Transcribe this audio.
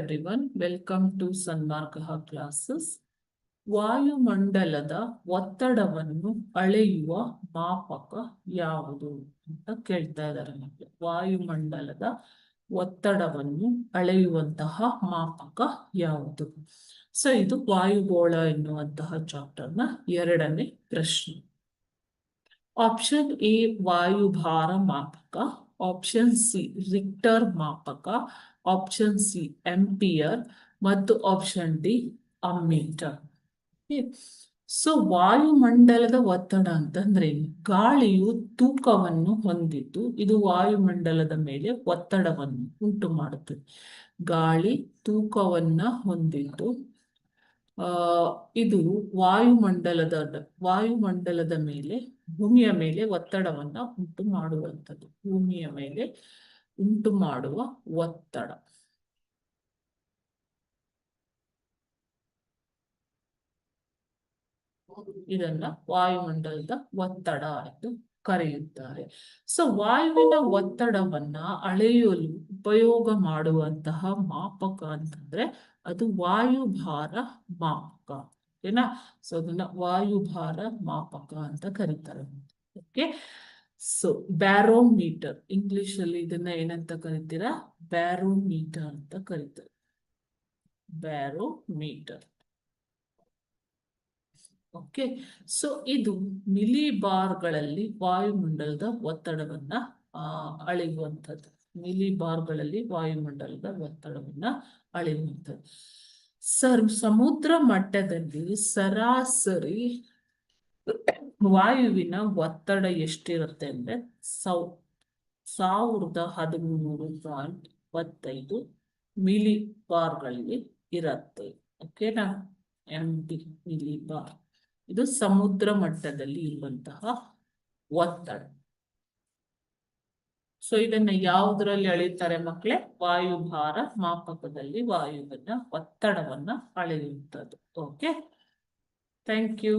Everyone, welcome to Sanmarkaha classes. ವಾಯುಮಂಡಲದ ಒತ್ತಡವನ್ನು ಅಳೆಯುವ ಮಾಪಕ ಯಾವುದು ಅಂತ ಕೇಳ್ತಾ ಇದ್ದಾರೆ ನಮಗೆ. ವಾಯುಮಂಡಲದ ಒತ್ತಡವನ್ನು ಅಳೆಯುವಂತಹ ಮಾಪಕ ಯಾವುದು? ಸೊ ಇದು ವಾಯುಗೋಳ ಎನ್ನುವಂತಹ ಚಾಪ್ಟರ್ನ 2ನೇ ಪ್ರಶ್ನೆ. ಆಪ್ಷನ್ ಎ ವಾಯುಭಾರ ಮಾಪಕ, ಆಪ್ಷನ್ ಸಿ ರಿಕ್ಟರ್ ಮಾಪಕ, ಆಪ್ಷನ್ ಸಿ ಆಂಪಿಯರ್ ಮತ್ತು ಆಪ್ಷನ್ ಡಿ ಅಮ್ಮೀಟರ್. ಸೊ ವಾಯುಮಂಡಲದ ಒತ್ತಡ ಅಂತಂದ್ರೆ ಗಾಳಿಯು ತೂಕವನ್ನು ಹೊಂದಿದ್ದು ಇದು ವಾಯುಮಂಡಲದ ಮೇಲೆ ಒತ್ತಡವನ್ನು ಉಂಟು ಮಾಡುತ್ತದೆ. ಗಾಳಿ ತೂಕವನ್ನ ಹೊಂದಿದ್ದು ಇದು ವಾಯುಮಂಡಲದ ಮೇಲೆ ಭೂಮಿಯ ಮೇಲೆ ಒತ್ತಡವನ್ನ ಉಂಟು ಮಾಡುವಂಥದ್ದು. ಭೂಮಿಯ ಮೇಲೆ ಉಂಟು ಮಾಡುವ ಒತ್ತಡ. ಇದನ್ನ ವಾಯುಮಂಡಲದ ಒತ್ತಡ ಎಂದು ಕರೆಯುತ್ತಾರೆ. ಸೊ ವಾಯುವಿನ ಒತ್ತಡವನ್ನ ಅಳೆಯಲು ಉಪಯೋಗ ಮಾಡುವಂತಹ ಮಾಪಕ ಅಂತಂದ್ರೆ ಅದು ವಾಯುಭಾರ ಮಾಪಕ. ಓಕೆನಾ? ಸೊ ಅದನ್ನ ವಾಯುಭಾರ ಮಾಪಕ ಅಂತ ಕರೀತಾರೆ. ಓಕೆ, ಸೊ ಬ್ಯಾರೋಮೀಟರ್, ಇಂಗ್ಲಿಷ್ ಅಲ್ಲಿ ಇದನ್ನ ಏನಂತ ಕರಿತೀರಾ? ಬ್ಯಾರೋಮೀಟರ್ ಅಂತ ಕರೀತಾರೆ. ಬ್ಯಾರೋಮೀಟರ್. ಓಕೆ, ಸೊ ಇದು ಮಿಲಿಬಾರ್ಗಳಲ್ಲಿ ವಾಯುಮಂಡಲದ ಒತ್ತಡವನ್ನ ಅಳೆಯುವಂಥದ್ದು. ಮಿಲಿಬಾರ್ಗಳಲ್ಲಿ ವಾಯುಮಂಡಲದ ಒತ್ತಡವನ್ನ ಅಳೆಯುವಂಥದ್ದು. ಸಮುದ್ರ ಮಟ್ಟದಲ್ಲಿ ಸರಾಸರಿ ವಾಯುವಿನ ಒತ್ತಡ ಎಷ್ಟಿರುತ್ತೆ ಅಂದ್ರೆ 1013.25 ಮಿಲಿಬಾರ್ಗಳಲ್ಲಿ ಇರುತ್ತೆ. ಓಕೆನಾ? ಮಿಲಿಬಾರ್ ಇದು ಸಮುದ್ರ ಮಟ್ಟದಲ್ಲಿ ಇರುವಂತಹ ಒತ್ತಡ. ಸೊ ಇದನ್ನ ಯಾವುದರಲ್ಲಿ ಅಳೆಯುತ್ತಾರೆ ಮಕ್ಕಳೇ? ವಾಯುಭಾರ ಮಾಪಕದಲ್ಲಿ ವಾಯುವಿನ ಒತ್ತಡವನ್ನ ಅಳೆಯುವಂಥದ್ದು. Okay, thank you.